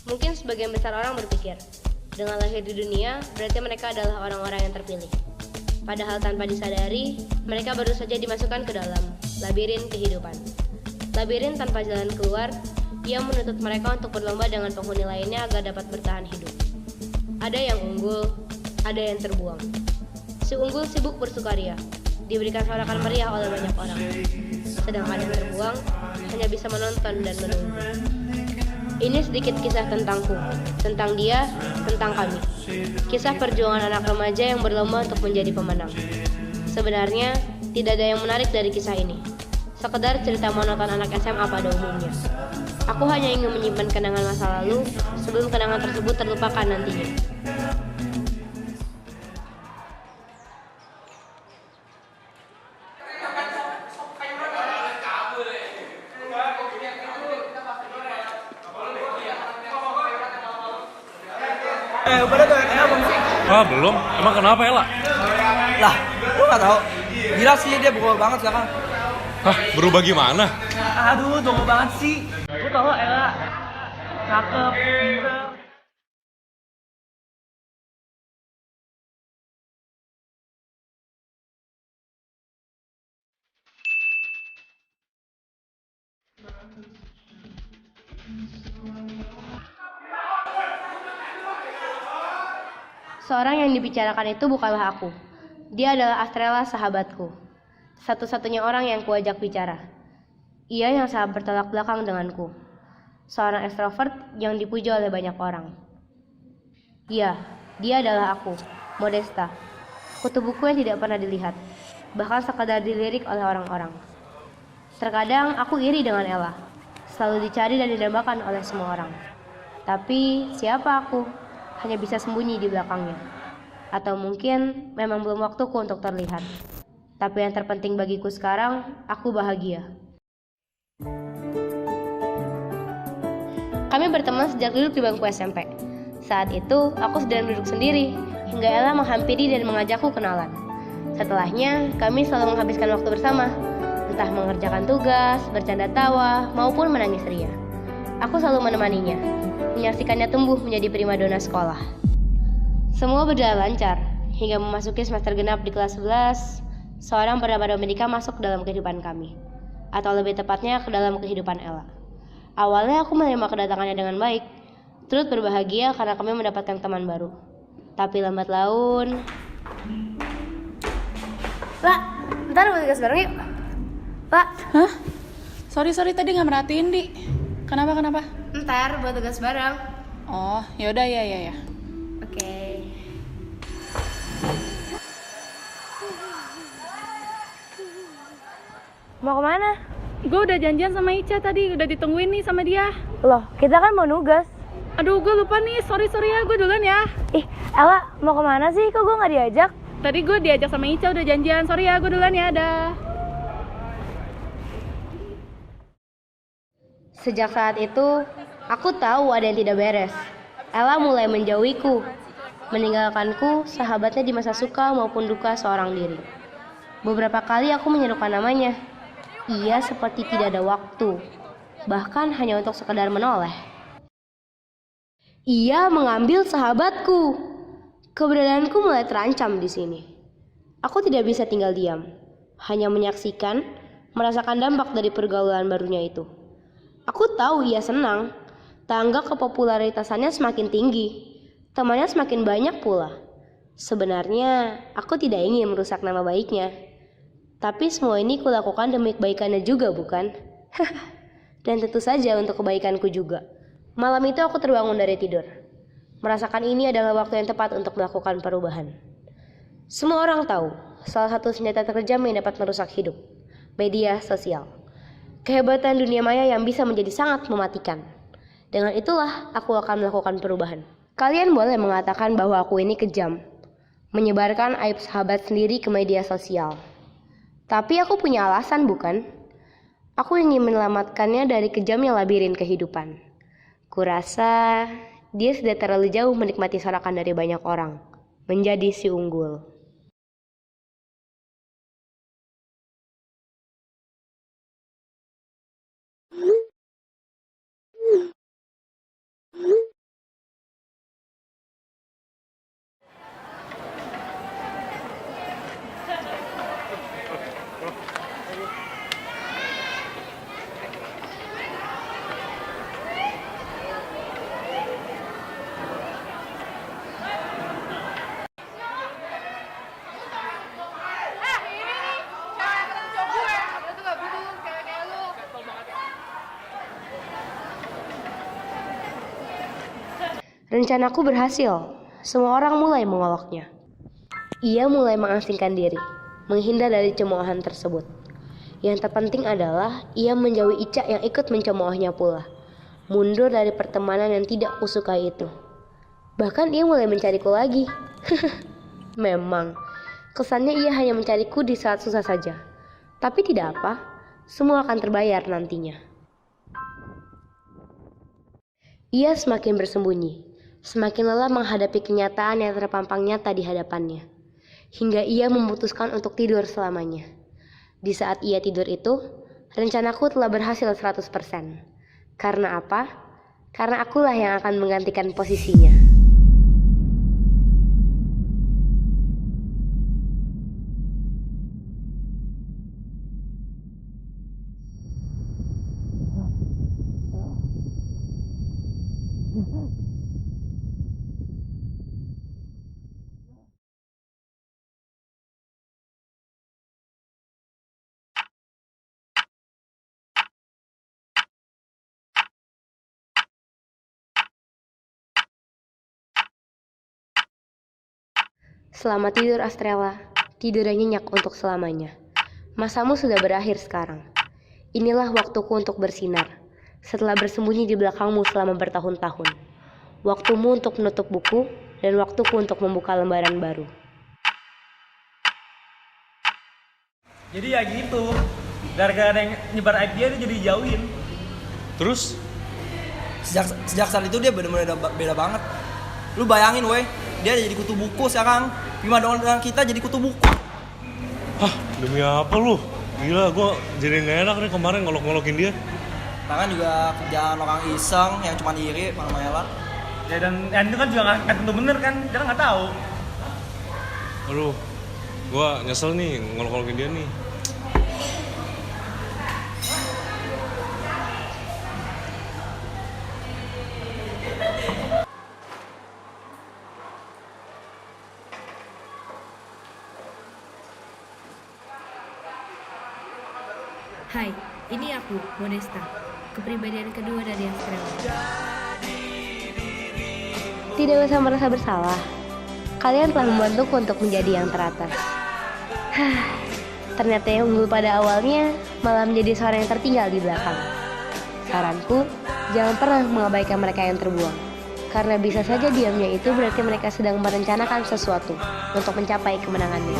Mungkin sebagian besar orang berpikir, dengan lahir di dunia, berarti mereka adalah orang-orang yang terpilih. Padahal tanpa disadari, mereka baru saja dimasukkan ke dalam labirin kehidupan. Labirin tanpa jalan keluar, yang menuntut mereka untuk berlomba dengan penghuni lainnya agar dapat bertahan hidup. Ada yang unggul, ada yang terbuang. Si unggul sibuk bersukaria, diberikan sorakan meriah oleh banyak orang. Sedangkan yang terbuang hanya bisa menonton dan menunggu. Ini sedikit kisah tentangku, tentang dia, tentang kami. Kisah perjuangan anak remaja yang berlomba untuk menjadi pemenang. Sebenarnya, tidak ada yang menarik dari kisah ini. Sekedar cerita monoton anak SMA pada umumnya. Aku hanya ingin menyimpan kenangan masa lalu sebelum kenangan tersebut terlupakan nantinya. Pada tuh kenapa sih? Ah, belum. Emang kenapa Ella? Lah, lu nggak tahu? Gila sih dia berubah banget sekarang. Hah, berubah gimana? Aduh, dongo banget sih. Lu tau lah, Ella cakep, pinter. Seorang yang dibicarakan itu bukanlah aku. Dia adalah Astrella, sahabatku. Satu-satunya orang yang kuajak bicara. Ia yang sangat bertolak belakang denganku. Seorang ekstrovert yang dipuji oleh banyak orang. Ya, dia adalah aku, Modesta. Kutu buku yang tidak pernah dilihat, bahkan sekadar dilirik oleh orang-orang. Terkadang aku iri dengan Ella, selalu dicari dan didambakan oleh semua orang. Tapi siapa aku? Hanya bisa sembunyi di belakangnya. Atau mungkin memang belum waktuku untuk terlihat. Tapi yang terpenting bagiku sekarang, aku bahagia. Kami berteman sejak duduk di bangku SMP. Saat itu, aku sedang duduk sendiri, hingga Ella menghampiri dan mengajakku kenalan. Setelahnya, kami selalu menghabiskan waktu bersama, entah mengerjakan tugas, bercanda tawa, maupun menangis ria. Aku selalu menemaninya, menyaksikannya tumbuh menjadi primadona sekolah. Semua berjalan lancar, hingga memasuki semester genap di kelas 11, seorang bernama Dominika masuk dalam kehidupan kami. Atau lebih tepatnya ke dalam kehidupan Ella. Awalnya aku menerima kedatangannya dengan baik, turut berbahagia karena kami mendapatkan teman baru. Tapi lambat laun... Pak, ntar mau tugas bareng yuk. Pak. Hah? Sorry tadi nggak merhatiin, Di. Kenapa? Ntar buat tugas bareng. Oh, yaudah ya. Oke. Mau kemana? Gue udah janjian sama Ica tadi, udah ditungguin nih sama dia. Loh, kita kan mau nugas. Aduh, gue lupa nih, sorry ya, gue duluan ya. Ih, Ella, mau kemana sih? Kok gue gak diajak? Tadi gue diajak sama Ica, udah janjian, sorry ya, gue duluan ya, dah. Sejak saat itu, aku tahu ada yang tidak beres. Ella mulai menjauhiku, meninggalkanku, sahabatnya di masa suka maupun duka seorang diri. Beberapa kali aku menyerukan namanya. Ia seperti tidak ada waktu, bahkan hanya untuk sekedar menoleh. Ia mengambil sahabatku. Keberadaanku mulai terancam di sini. Aku tidak bisa tinggal diam, hanya menyaksikan, merasakan dampak dari pergaulan barunya itu. Aku tahu ia senang. Tangga kepopularitasannya semakin tinggi. Temannya semakin banyak pula. Sebenarnya, aku tidak ingin merusak nama baiknya. Tapi semua ini kulakukan demi kebaikannya juga, bukan? Dan tentu saja untuk kebaikanku juga. Malam itu aku terbangun dari tidur. Merasakan ini adalah waktu yang tepat untuk melakukan perubahan. Semua orang tahu, salah satu senjata terkejam yang dapat merusak hidup. Media sosial. Kehebatan dunia maya yang bisa menjadi sangat mematikan. Dengan itulah aku akan melakukan perubahan. Kalian boleh mengatakan bahwa aku ini kejam, menyebarkan aib sahabat sendiri ke media sosial. Tapi aku punya alasan, bukan? Aku ingin menyelamatkannya dari kejamnya labirin kehidupan. Kurasa dia sudah terlalu jauh menikmati sorakan dari banyak orang, menjadi si unggul. Rencanaku berhasil. Semua orang mulai mengoloknya. Ia mulai mengasingkan diri, menghindar dari cemoohan tersebut. Yang terpenting adalah ia menjauhi Ica yang ikut mencemoohnya pula. Mundur dari pertemanan yang tidak kusukai itu. Bahkan ia mulai mencariku lagi. Memang, kesannya ia hanya mencariku di saat susah saja. Tapi tidak apa, semua akan terbayar nantinya. Ia semakin bersembunyi, semakin lelah menghadapi kenyataan yang terpampang nyata di hadapannya. Hingga ia memutuskan untuk tidur selamanya. Di saat ia tidur itu, rencanaku telah berhasil 100%. Karena apa? Karena akulah yang akan menggantikan posisinya. Selamat tidur Astrella, tidur yang nyenyak untuk selamanya. Masamu sudah berakhir sekarang. Inilah waktuku untuk bersinar, setelah bersembunyi di belakangmu selama bertahun-tahun. Waktumu untuk menutup buku, dan waktuku untuk membuka lembaran baru. Jadi ya gitu, gara-gara ada yang nyebar aib dia jadi dijauhin. Terus? Sejak saat itu dia benar-benar beda banget. Lu bayangin weh, dia jadi kutu buku sekarang. Gimana dengan kita jadi kutu buku? Hah, demi apa lu? Gila, gue jadi gak enak nih kemarin ngolok-ngolokin dia. Bahkan juga kerjaan orang iseng yang cuma iri, malah-malah. Ya dan itu kan juga nggak tentu bener kan, kita nggak tahu. Aduh, gue nyesel nih ngolok-ngolokin dia nih. Hai, ini aku, Modesta, kepribadian kedua dari Astrella. Tidak usah merasa bersalah. Kalian telah membantuku untuk menjadi yang teratas. Ternyata yang unggul pada awalnya malah menjadi seorang yang tertinggal di belakang. Saranku, jangan pernah mengabaikan mereka yang terbuang. Karena bisa saja diamnya itu berarti mereka sedang merencanakan sesuatu untuk mencapai kemenangannya.